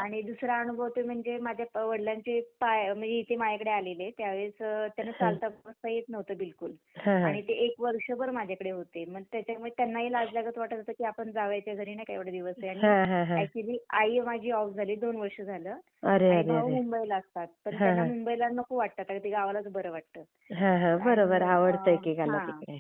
आणि दुसरा अनुभव ते म्हणजे माझ्या वडिलांचे पाय म्हणजे इथे माझ्याकडे आलेले त्यावेळेस त्यांना चालता बसता येत नव्हतं बिलकुल. आणि ते 1 वर्षभर माझ्याकडे होते. मग त्याच्यामुळे त्यांनाही लाज लागत वाटत होतं की आपण जावयाच्या घरी नाही का एवढे दिवस आहे. आणि ऍक्च्युली आई माझी ऑफ झाली 2 वर्ष झालं. अरे आणि अरे भाऊ अरे. मुंबईला असतात. पण त्यांना मुंबईला नको वाटतं आता ते गावालाच बरं वाटतं. बरोबर, आणि आवडतं एकेकाला हां. तिकडे.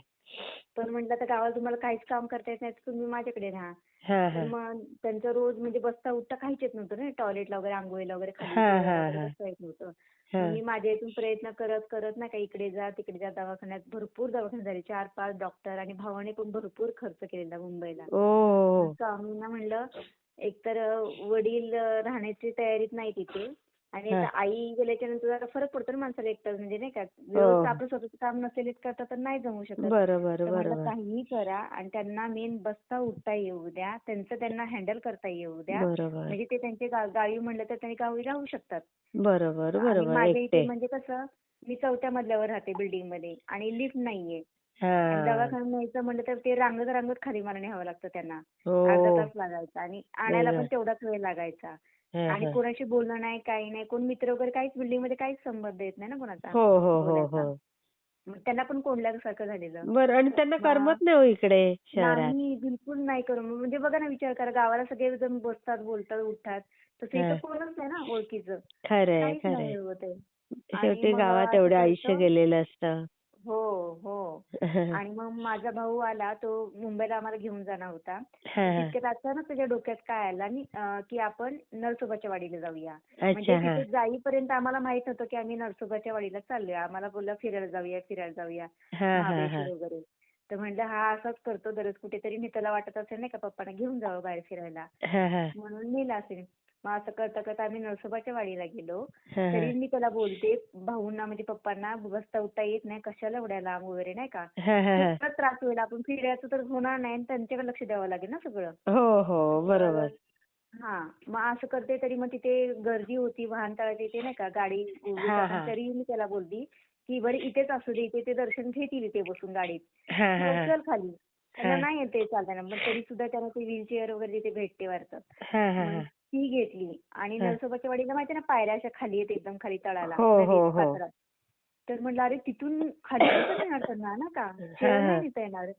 पण म्हटलं आता गावाला तुम्हाला काहीच काम करता येत नाही तर तुम्ही माझ्याकडे राहा. हां, तर हां. मग त्यांचं रोज म्हणजे बसता उठता काहीच येत नव्हतं ना टॉयलेटला वगैरे अंघोळीला वगैरे खाली हां, जेवायला हां, वगैरे हां. बसता येत नव्हतं. मग हां. मी माझ्या इथून प्रयत्न करत करत नाही का इकडे जा तिकडे जा दवाखान्यात भरपूर दवाखाने झाले 4-5 डॉक्टर आणि भावाने पण भरपूर खर्च केलेला मुंबईला. मग ओह! स्वामींना म्हणलं एकतर वडील राहण्याची तयारीत नाही तिथे. आणि आता हां. आई गेल्याच्या नंतर जरा फरक पडतो ना माणसाला एकटं म्हणजे नाही का व्यवस्थित हो. आपलं स्वतःचं काम नसेल करता तर नाही जमू शकत. बरोबर, तर म्हटलं बरोबर. काहीही करा आणि त्यांना मेन बसता उठता येऊ द्या. त्यांचं त्यांना हँडल करता येऊ द्या. बरोबर. म्हणजे ते त्यांचे गावी म्हणलं तर त्यांनी गावी राहू शकतात. बरोबर, आणि बरोबर. माझ्या इथे एकटे. म्हणजे कसं मी 4थ्या मजल्यावर राहते बिल्डिंगमध्ये आणि लिफ्ट नाहीये. आणि हां. दवाखान्यात न्यायचं म्हटलं तर ते रांगत रांगत खाली मला न्यावं लागतं त्यांना. अर्धा हो. तास लागायचा आणि आई आणायला पण गं! तेवढाच वेळ लागायचा. हां, आणि हां. कोणाशी बोलणं नाही, काही नाही. कोण मित्र वगैरे काहीच बिल्डिंगमध्ये काहीच संबंध येत नाही ना कोणाचा हो, हो, हो, बोलायचा. हो. मग त्यांना पण कोंडल्यासारखं झालेलं. बरं आणि त्यांना मग करमत नाही हो इकडे शहरात. नाही, बिलकुल नाही म्हणजे बघा ना विचार करा गावाला सगळेजण बसतात, बोलतात, उठतात. तसं इथं हां. कोणच नाही ना ओळखीचं. खरंय, काहीच नाही खरंय. होत आहे. आणि शेवटी मग गावात असं एवढं आयुष्य करतं गेलेलं असतं. हो, हो. आणि मग माझा भाऊ आला तो मुंबईला आम्हाला घेऊन जाणार होता. तर हां, हां. तितक्यात अचानक त्याच्या डोक्यात काय आलं आणि की आपण नरसोबाच्या वाडीला जाऊया. म्हणजे अच्छा. हां. तिथे जाईपर्यंत आम्हाला माहित नव्हतं की आम्ही नरसोबाच्या वाडीला चाललोय. आम्हाला बोलला फिरायला जाऊया, फिरायला जाऊया. हां, हां, हां. महाबळेश्वर वगैरे. तर म्हटलं हा असाच करतो दररोज कुठेतरी आणि त्याला वाटत असेल नाही का पप्पांना घेऊन जावं बाहेर फिरायला. हां, हां. म्हणून नेलं असेल. मग असं करता करता आम्ही नरसोबाच्या वाडीला गेलो. हां, तरी हां. मी त्याला बोलते भाऊंना म्हणजे पप्पांना बसता उठता येत नाही कशाला एवढ्या लांब वगैरे नाही का. हां, हां, हां. खूपच त्रास होईल आपण फिरायचं तर होणार नाही आणि त्यांच्याकडे लक्ष द्यावं लागेल ना सगळं. हो, हो. तर बरोबर. हां. मग असं करते तरी मग तिथे गर्दी होती वाहनतळाच्या इथे नाही का गाडी उभी हां, करताना हां. तरीही मी त्याला बोलली, की "बरं इथेच असू दे, इथे ते दर्शन घेतील इथे बसून गाडीत. हां, हां, हां. चल खाली." त्यांना हां. नाही येत ते चालताना. पण तरी सुद्धा त्यांना ती व्हीलचेअर वगैरे तिथे भेटते वाटतं. हां, हां, मग हां. ती घेतली आणि हां. नरसोबाच्या वाडीला माहिती आहे ना पायऱ्या अशा खाली आहेत एकदम खाली तळाला हो, हो, नदीत हो. पात्रात. तर म्हटलं अरे तिथून खाली कसं नेणार त्यांना ना का? हां, चेअर नाही हां. नेता येणार.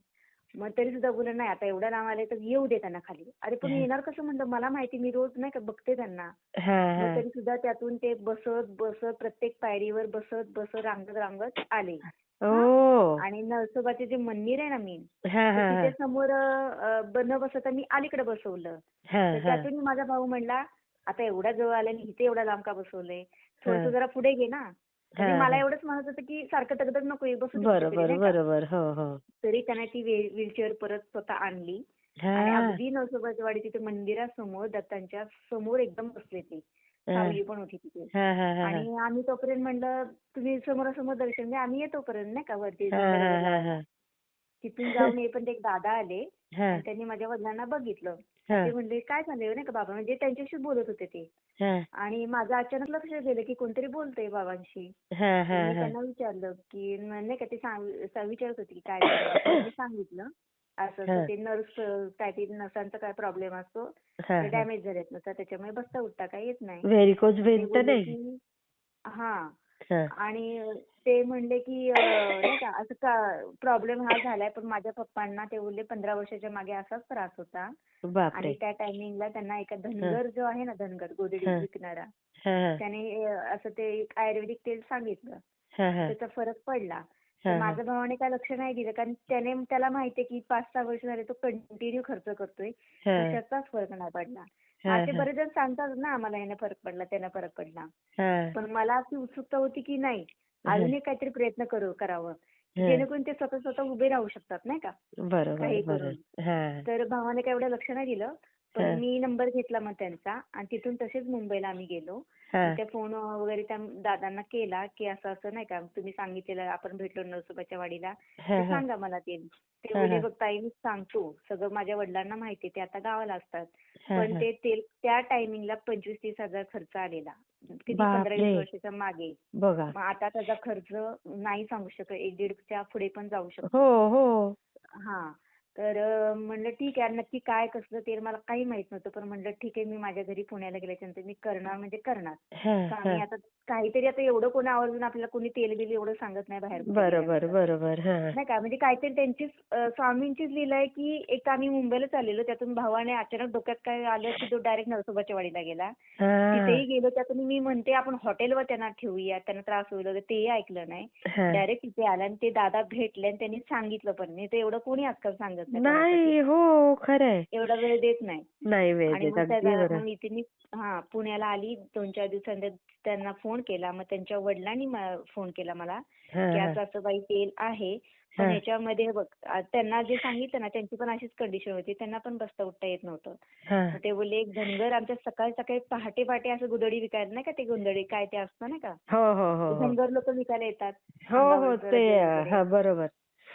मग तरी सुद्धा बोलला नाही आता एवढ्या लांब आले तर येऊ दे त्यांना खाली. अरे पण येणार कसं म्हणलं मला माहिती मी रोज नाही का बघते त्यांना. हां, मग हां. तरी सुद्धा त्यातून ते बसत बसत प्रत्येक पायरीवर बसत बसत रांगत रांगत आले. हां. ओह! आणि नरसोबाचे जे मंदिर आहे ना मेन हां, तर हां, तिथे हां. समोर न बसवता मी अलीकडे बसवलं. हां, तर हां. त्यातून माझा भाऊ म्हणला, "आता एवढ्या जवळ आले आणि इथे एवढ्या लांब का बसवलंय? थोडंसं हां. जरा पुढे घे ना." म्हणजे हां, मला हां. एवढंच म्हणत होतं, की सारखं दगदग नकोय बसू दे कुठेतरी बरोबर, नाही का. बरोबर. हो, हो. तरी त्याने ती व्हीलचेअर परत स्वतः आणली आणि हां. अगदी नरसोबाच्या वाडी तिथे मंदिरासमोर दत्तांच्या समोर एकदम बसले ते. हां. सावली पण होती तिथे. हां, हां, हां, हां. आणि आम्ही तोपर्यंत म्हणलं, "तुम्ही समोरासमोर दर्शन घ्या, आम्ही येतोपर्यंत नाही का वरती हां, दरवाजा हां, हां, लावायला." हां. तिथून जाऊन येईपर्यंत एक दादा आले आणि हां, त्यांनी माझ्या वडिलांना बघितलं आणि ते हां, म्हणले, "काय झालंय नाही का बाबा?" म्हणजे त्यांच्याशी बोलत होते ते. हां. आणि माझं अचानक लक्ष गेलं, की कोणतरी बोलतंय बाबांशी. हां, तर हां, मी हां. त्यांना विचारलं, की नाही का ते विचारत होते, की काय झालं बाबा? मग मी सांगितलं, असं-असं हां, ते नर्व्हस काहीतरी नसांचा काय प्रॉब्लेम असतो. हां, ते हां. डॅमेज झालेत नसा त्याच्यामुळे बसता उठता काही येत नाही. व्हेरिकोज तर ते व्हेन तर बोलले, नाही? की हां. हां. आणि ते म्हणले, की नाही का असं का प्रॉब्लेम हा झालाय, पण माझ्या पप्पांना ते बोलले 15 वर्षाच्या मागे असाच त्रास होता. आणि बापरे! त्या टायमिंगला त्यांना एका हां, धनगर जो आहे ना धनगर गोधडी हां, विकणारा, हां, हां, त्याने असं ते एक आयुर्वेदिक तेल सांगितलं. हां, हां, त्याचा फरक पडला. तर हां, हां, माझ्या भावाने काय लक्ष नाही दिलं कारण त्याला माहिती आहे, की 5-6 वर्ष झाले तो कंटिन्यू खर्च करतोय. हां, कशाचाच फरक नाही पडला. हां, असे हां, बरेच जण सांगतात ना आम्हाला याने फरक पडला, त्याने फरक पडला. हां, पण मला अशी उत्सुकता होती, की नाही हां, अजून एक काहीतरी प्रयत्न करावं, की हां. जेणेकरून ते स्वतः स्वतः उभे राहू शकतात नाही का, बरोबर, काही बरोबर. करून. हां, तर भावाने काय एवढं लक्ष नाही दिलं. पण हां, मी नंबर घेतला मग त्यांचा आणि तिथून तसेच मुंबईला आम्ही गेलो. मग हां, त्या फोन वगैरे त्या दादांना केला, की असं-असं नाही का तुम्ही सांगितलेलं आपण भेटलो नरसोबाच्या वाडीला, ते हां, हां, सांगा मला ते. ते हां, बोलले, हां, "बघ ताई मी सांगतो, सगळं माझ्या वडिलांना माहिती आहे, ते आता गावाला असतात." हां, पण हां. ते तेल त्या टायमिंगला 25,000-30,000 खर्च आलेला. किती बापरे! 15-20 वर्षाच्या मागे. बघा. मग आता त्याचा खर्च नाही सांगू शकत. 1-1.5च्या पुढे पण जाऊ हो, शकतो. हो. हां. तर म्हणलं ठीक आहे, नक्की काय कसलं तेल मला काही माहित नव्हतं. पण म्हणलं ठीक आहे, मी माझ्या घरी पुण्याला गेल्याच्यानंतर मी करणार म्हणजे करणार. हां, का मी हां. आता काहीतरी आता एवढं कोणी आवर्जून आपल्याला कोणी तेल बिल एवढं सांगत नाही बाहेर कुठे बरोबर, गेल्यानंतर. बरोबर. हां. नाही का, म्हणजे काहीतरी त्यांचीच स्वामींचीच लीला आहे की एक आम्ही मुंबईला चाललेलो, त्यातून भावाने अचानक डोक्यात काय आलं की तो डायरेक्ट नरसोबाच्या वाडीला गेला. हां. तिथेही गेलो, त्यातून मी म्हणते आपण हॉटेलवर त्यांना ठेवूया, त्यांना त्रास होईल वगैरे, तेही ऐकलं नाही. हां. डायरेक्ट तिथे आला आणि ते दादा भेटले आणि त्यांनी सांगितलं पण. नाही तर एवढं कोणी आजकाल सांगत नाही कोणासाठी. नाही. हो, खरंय. एवढा वेळ देत नाही. नाही वेळ आणि देत. मग अगदी बरोबर. मग इथे मी पुण्याला आली. 2-4 दिवसांनी त्यांना फोन केला. मग त्यांच्या वडिलांनी फोन केला मला हां, की हां. असं असं बाई तेल आहे. पण हां. ह्याच्यामध्ये बघ त्यांना जे सांगितलं ना, त्यांची पण अशीच कंडिशन होती. त्यांना पण बसता उठता येत नव्हतं. हां. मग ते बोलले एक धनगर आमच्या सकाळी सकाळी पहाटे पहाटे असं गुदडी विकायला, नाही का ते गुंदडी काय ते असतं नाही का, हो, हो, हो, ते हो. धनगर लोक विकायला येतात हो, हो. अंगावरचं ते गजरे वगैरे. हां, बरोबर.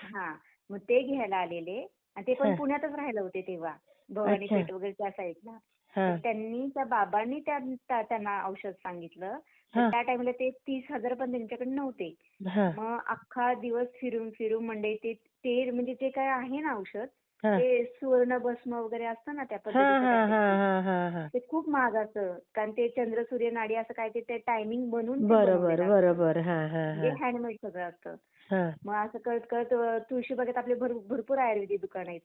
हां. मग ते घ्यायला आलेले आणि ते पण हां. पुण्यातच राहिले होते तेव्हा. भवानी अच्छा. पेठ वगैरे त्या साईडला. तर हां. त्या बाबांनी त्यांना औषध सांगितलं. तर हां. त्या टाईमला ते 30,000 पण त्यांच्याकडे नव्हते. हां. मग अख्खा दिवस फिरून फिरून म्हणजे ते म्हणजे जे काय आहे ना औषध, हां. ते सुवर्ण भस्म वगैरे असतं ना त्या हां, पद्धतीचं हां, काहीतरी हां, ते. हां, हां, हां. ते खूप महाग असतं. कारण ते चंद्र सूर्य नाडी असं काय ते टायमिंग बनवून ते बरोबर, बनवलेलं असतं. बरोबर. हां, हां, म्हणजे हां. हँडमेड सगळं असतं. हां. मग असं करत करत तुळशीबागेत आपले भरपूर आयुर्वेदिक दुकान आहेत.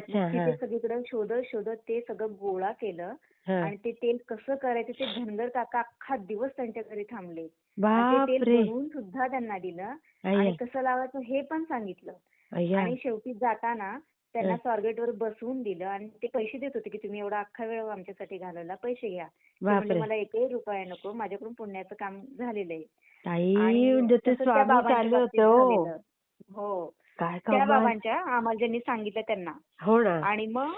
मग अच्छा. तिथे हां. सगळीकडे शोधत शोधत ते सगळं गोळा केलं हां. आणि ते तेल कसं करायचं ते धनगर काका अख्खा दिवस त्यांच्या घरी थांबले आणि ते तेल बापरे! बनवून सुद्धा त्यांना दिलं आणि अय्या! कसं लावायचं हे पण सांगितलं. अय्या! आणि शेवटी जाताना त्यांना हं. स्वारगेटवर बसवून दिलं आणि ते पैसे देत होते की तुम्ही एवढा अख्खा वेळ आमच्यासाठी घालवला, पैसे घ्या. ते म्हणले बापरे! मला एकही रुपया नको, माझ्याकडून पुण्याचं काम झालेलं आहे. ताई आणि म्हणजे ते तसं त्या स्वामीच बाबांच्या आले होते बाबतीत हो. झालेलं. हो. काय त्या कमाल. बाबांच्या आम्हाला ज्यांनी सांगितलं त्यांना. हो ना. आणि मग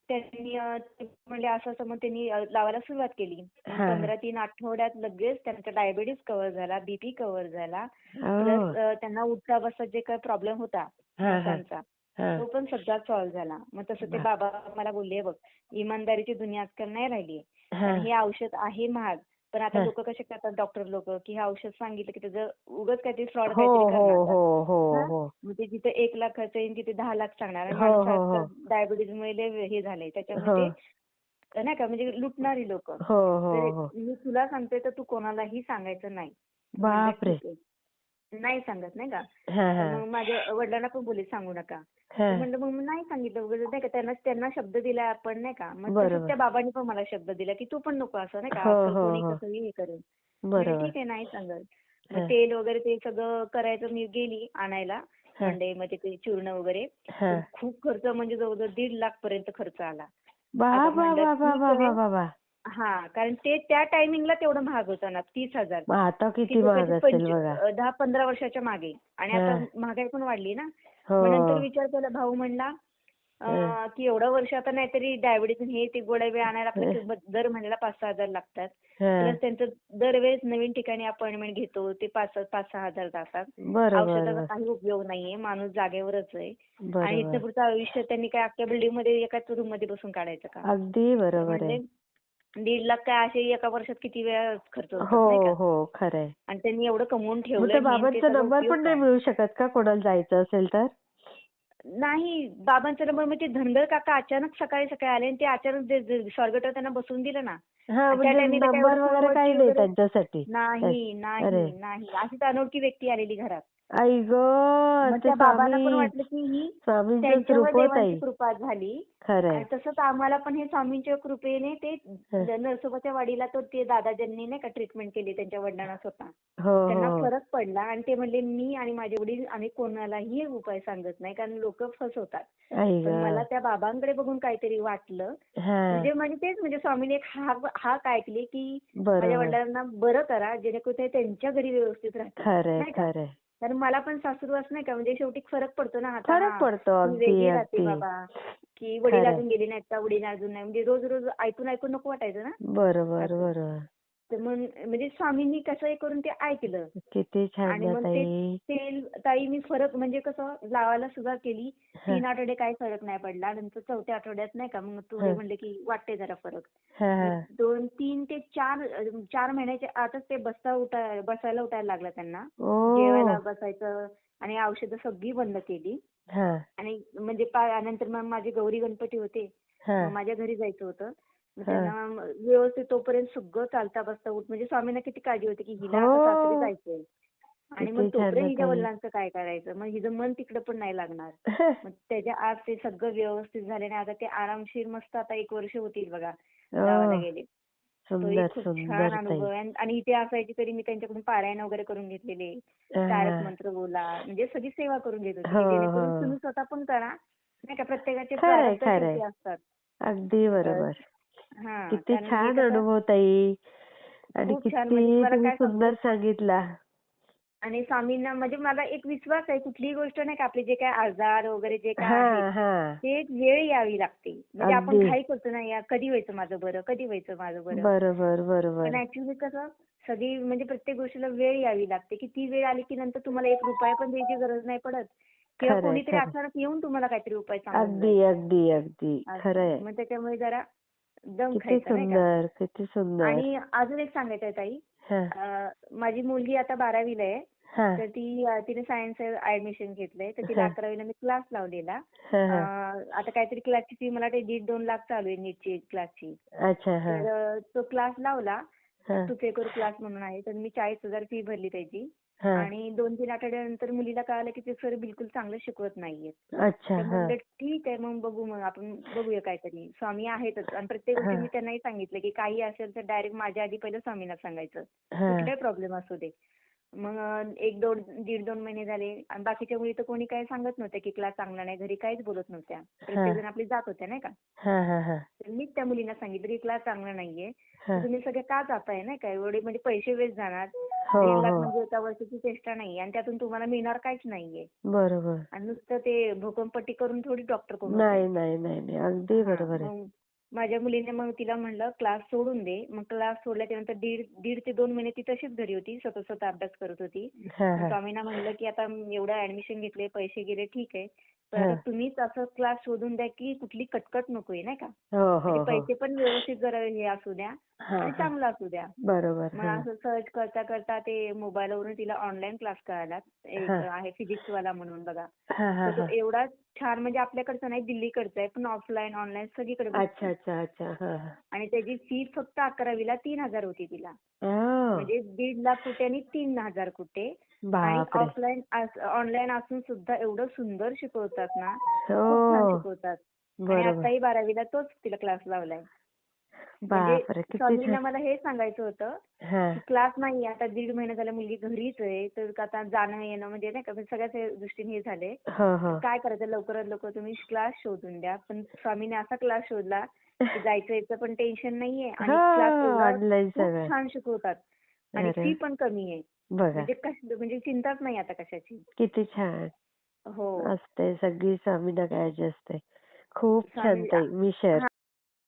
त्यांनी ते म्हणले असं असं, मग त्यांनी लावायला सुरुवात केली. मग हां. 15-3 आठवड्यात लगेच त्यांचा डायबिटीज कव्हर झाला, बीपी कव्हर झाला. प्लस ओह! त्यांना उठता बसता जे काही प्रॉब्लेम होता हां, हां. नसांचा, हां. तो पण सगळा सॉल्व्ह झाला. मग तसं ते वाह! बाबा मला बोलले, बघ इमानदारीची दुनिया आजकाल नाही राहिली. कारण हां. हे औषध आहे महाग. पण आता हां. लोक कसे करतात डॉक्टर लोक, की हे औषध सांगितलं की त्याचं उगाच काहीतरी फ्रॉड हो, काहीतरी हो, करणार. हो, हो, हां. हो. मग ते जिथे 1 लाख खर्च येईल तिथे 10 लाख सांगणार आणि हो, माणूस हो, हो. आजकाल डायबिटीजमुळे लय हे झालंय. त्याच्यामुळे हो. ते नाही का म्हणजे लुटणारी लोकं. हो, हो, तर हो. मी तुला सांगते तर तू कोणालाही सांगायचं नाही. म्हणलं बापरे! ठीक आहे. नाही सांगत नाही का. हां, तर हां. मग माझ्या वडिलांना पण बोलले सांगू नका. तर हां. म्हणलं मग मी नाही सांगितलं वगैरे नाही का, त्यांना शब्द दिलाय आपण नाही का. मग तसंच बरोबर. त्या बाबांनी पण मला शब्द दिला, की तू पण नको असं नाही का. हो, आजकाल हो, कोणी हो. कसंही हे करेल. म्हणजे बरोबर. ठीक आहे नाही सांगत. मग हां. तेल वगैरे ते सगळं करायचं मी गेली आणायला. हां. मंडईमध्ये ते चूर्ण वगैरे. पण हां. खूप खर्च म्हणजे जवळ-जवळ 1.5 लाख पर्यंत खर्च आला. बा, आता बा, म्हणलं बा, बा, ठीक बा, आहे. बा, बा, बा! कारण ते त्या टायमिंगला तेवढं महाग होतं ना 30,000. मग आता किती किती महाग कधी असेल बघा. 10-15 वर्षाच्या मागे. आणि आता हां. महागाई पण वाढली ना. हो. मग नंतर विचार केला भाऊ म्हणला हं. की एवढं वर्ष आता नाहीतरी डायबिटीज हे ते गोळ्या बिळ्या आणायला हं. आपल्या दर महिन्याला 5-6 हजार लागतात. हां. प्लस त्यांचं दरवेळेस नवीन ठिकाणी अपॉइंटमेंट घेतो ते 5-6 हजार जातात. बरोबर, औषधाचा बरं. काही उपयोग नाहीये. माणूस जागेवरच आहे. आणि इथनं बरोबर. पुढचं आयुष्य त्यांनी काय अख्ख्या बिल्डिंगमध्ये एकाच रूममध्ये बसून काढायचं का? अगदी तर बरोबर म्हणले आहे. 1.5 लाख काय असे एका वर्षात किती वेळा खर्च हो, होतात नाही का. हो. खरंय. आणि त्यांनी एवढं कमवून मग ठेवलं त्या हे आणि ते बाबांचा सगळं नंबर उपयोग पण नाही काय? मिळू शकत का कोणाला जायचं असेल तर? नाही बाबांचा नंबर मग ते धनगर काका अचानक सकाळी सकाळी आले आणि ते अचानक स्वारगेटवर त्यांना बसवून दिलं ना. हां, आणि त्या म्हणजे टायमिंगला काय एवढं नंबर वगैरे काही फोनवरती नाही वगैरे त्यांच्यासाठी. नाही, अरे! नाही, नाही. अशीच अनोळखी व्यक्ती आलेली घरात. आई गं! मग ते त्या बाबांना पण स्वामी, वाटलं की ही स्वामींचंच त्यांच्यावर रूप हो देवांची ताई. कृपा झाली. खरंय. आणि तसंच आम्हाला पण हे स्वामींच्या कृपेने ते हं. नरसोबाच्या वाडीला ते दादा ज्यांनी नाही का ट्रीटमेंट केली त्यांच्या वडिलांना स्वतः. हो, हो, त्यांना हो. फरक पडला आणि ते म्हणले मी आणि माझे वडील आम्ही कोणालाही उपाय सांगत नाही कारण लोकं फसवतात. आई पण मला गं! त्या बाबांकडे बघून काहीतरी वाटलं. हां. म्हणजे तेच म्हणजे स्वामीने एक हाक ऐकली की माझ्या बरोबर. वडिलांना बरं करा जेणेकरून ते त्यांच्या घरी व्यवस्थित राहतील. खरंय, नाही का? खरंय. कारण मला पण सासूरवास नाही का म्हणजे शेवटी फरक पडतो ना आता फरक पडतो. ती अगदी, वेगळी राहते अगदी. बाबा. की वडील खरंय. अजून गेले नाहीत का, वडील अजून नाही. म्हणजे रोज रोज ऐकून नको वाटायचं ना. बरोबर, असं. बरोबर. तर मग म्हणजे स्वामींनी कसं करून ते ऐकलं. किती छान आणि ना मग ते ताई. तेल ताई मी फरक म्हणजे कसं लावायला सुरुवात केली. हां, 3 आठवडे काही फरक नाही पडला. नंतर 4थ्या आठवड्यात नाही का मग थोडे हां. म्हणले की वाटते जरा फरक. हां, मग हां. 3 ते 4 महिन्याच्या आतच ते बसायला उठायला लागलं त्यांना. ओह! जेवायला बसायचं आणि औषधं सगळी बंद केली. हा आणि म्हणजे नंतर मग माझे गौरी गणपती होते. हा मग माझ्या घरी जायचं होतं. मग हा त्यांना व्यवस्थित तोपर्यंत सगळं चालता बसता म्हणजे स्वामींना किती काळजी होती की हिला आता सासरी हो जायचंय. आणि मग किती छान तोपर्यंत ना हिच्या ताई. वडिलांचं काय करायचं? मग हिचं मन तिकडं पण नाही लागणार. मग त्याच्या आज ते सगळं व्यवस्थित झाल्याने आता ते आरामशीर मस्त आता 1 वर्ष होतील बघा गावाला हो गेले. तो सुंदर एक खूप छान सुंदर अनुभव ताई. आहे. आणि इथे असायची तरी मी त्यांच्याकडून पारायण वगैरे करून घेतलेले. तारक हा. मंत्र बोला, म्हणजे सगळी सेवा करून घेत होती, हो की हो जेणेकरून तुम्ही स्वतः पण करा. नाही का, प्रत्येकाचे खरंय प्रारब्ध खरंय शेवटी असतात. अगदी अ, बरोबर. किती कारण हे छान कसं अनुभव ताई आणि खूप छान म्हणजे किती तुम्हाला तुम्ही काय सांगू. सुंदर सांगितला. आणि स्वामींना म्हणजे मला एक विश्वास आहे, कुठलीही गोष्ट नाही का आपले जे काय आजार वगैरे जे काय हा आहेत, हा ते एक वेळ यावी लागते. म्हणजे आपण अगदी घाई करतो ना, या कधी व्हायचं माझं बरं, कधी व्हायचं माझं बरं. बरोबर पण बरोबर. ऍक्च्युली कसं सगळी म्हणजे प्रत्येक गोष्टीला वेळ यावी लागते, की ती वेळ आली की नंतर तुम्हाला 1 रुपया पण द्यायची गरज नाही पडत किंवा खरंय कोणीतरी खरंय. अचानक येऊन तुम्हाला काहीतरी उपाय सांगून अगदी जाईल. अगदी अगदी असं. खरंय. मग त्याच्यामुळे जरा दम किती खायचा नाही का. सुंदर किती सुंदर. आणि अजून एक सांगायचं आहे ताई. हा माझी मुलगी आता 12वीला आहे. हा तर तिने सायन्स ऍडमिशन घेतलंय. तर तिला हा 11वीला मी क्लास लावलेला. हा हा आता काहीतरी क्लासची फी मला वाटते 1.5-2 लाख चालू आहे नीटची क्लासची. अच्छा हा तर तो क्लास लावला. हा तुपेकर क्लास म्हणून आहे. तर मी 40,000 फी भरली त्याची. हा आणि 2-3 आठवड्यानंतर मुलीला कळालं की ते सर बिलकुल चांगलं शिकवत नाहीयेत. अच्छा तर हा म्हणलं ठीक आहे, मग बघू, मग आपण बघूया काहीतरी. स्वामी आहेतच आणि प्रत्येक हा गोष्टी मी त्यांनाही सांगितलं की काही असेल तर डायरेक्ट माझ्या आधी पहिलं स्वामींना सांगायचं. हा कुठलाही प्रॉब्लेम असू दे. मग 1-2 महिने झाले आणि बाकीच्या मुली तर कोणी काही सांगत नव्हत्या की क्लास चांगला नाही, घरी काहीच बोलत नव्हत्या. हा प्रत्येक जण आपली जात होत्या नाही का. हा हा हा तर मीच त्या मुलींना सांगितलं की क्लास चांगला नाहीये. हा तर तुम्ही सगळे का जाताय नाही का, एवढे म्हणजे पैसे वेस्ट जाणार. हो 1.5 लाख हो म्हणजे एका वर्षाची चेष्टा नाहीये आणि त्यातून तुम्हाला मिळणार काहीच नाहीये. बरोबर. आणि नुसतं ते भोकमपट्टी करून थोडी डॉक्टर कोण होते. नाही नाही नाही नाही अगदी हां, बरोबर आहे. मग माझ्या मुलीने मग तिला म्हणलं क्लास सोडून दे. मग क्लास सोडल्याच्या नंतर दीड ते 2 महिने ती तशीच घरी होती. स्वतः अभ्यास करत होती. हा मग हा स्वामींना म्हणलं की आता एवढं ऍडमिशन घेतले, पैसे गेले, ठीक आहे. पण हा आता तुम्हीच असं क्लास शोधून द्या की कुठली कटकट नकोय नाही का. हो हो म्हणजे हो पैसे पण व्यवस्थित जरा हे असू द्या हा आणि हा चांगलं असू द्या. बरोबर मग हा असं सर्च करता करता ते मोबाईलवरून तिला ऑनलाईन क्लास कळाला. हा एक आहे फिजिक्सवाला म्हणून बघा. हा हा तर तो हा एवढा छान, म्हणजे आपल्याकडचा नाही, दिल्लीकडचा आहे, पण ऑफलाईन ऑनलाईन सगळीकडे अच्छा बसतो. अच्छा अच्छा हा हा आणि त्याची फी फक्त 11वीला 3,000 होती तिला. हो म्हणजे 1.5 लाख कुठे आणि 3,000 कुठे. आणि बापरे. ऑफलाईन ऑनलाईन असून सुद्धा एवढं सुंदर शिकवतात ना, खूप छान हो शिकवतात. आणि बरोबर. आताही 12वीला तोच तिला क्लास लावलाय. म्हणजे बापरे किती छान. स्वामींना मला हे सांगायचं होतं हा की क्लास नाही, आता 1.5 महिना झाला मुलगी घरीच आहे, तर आता जाणं येणं म्हणजे नाही का सगळ्याच दृष्टीने हे झाले. हो तर हो काय करायचं, लवकरात लवकर तुम्ही क्लास शोधून द्या. पण स्वामीने असा क्लास शोधला की जायचं यायचं पण टेन्शन नाहीये हो आणि क्लास एवढा ऑनलाईन खूप सगळं. छान शिकवतात आणि अरे फी पण कमी आहे. बघा म्हणजे म्हणजे चिंताच नाही आता कशाची. किती छान हो. असते सगळी स्वामींना काळजी असते. खूप छान स्वामी ताई मी शेअर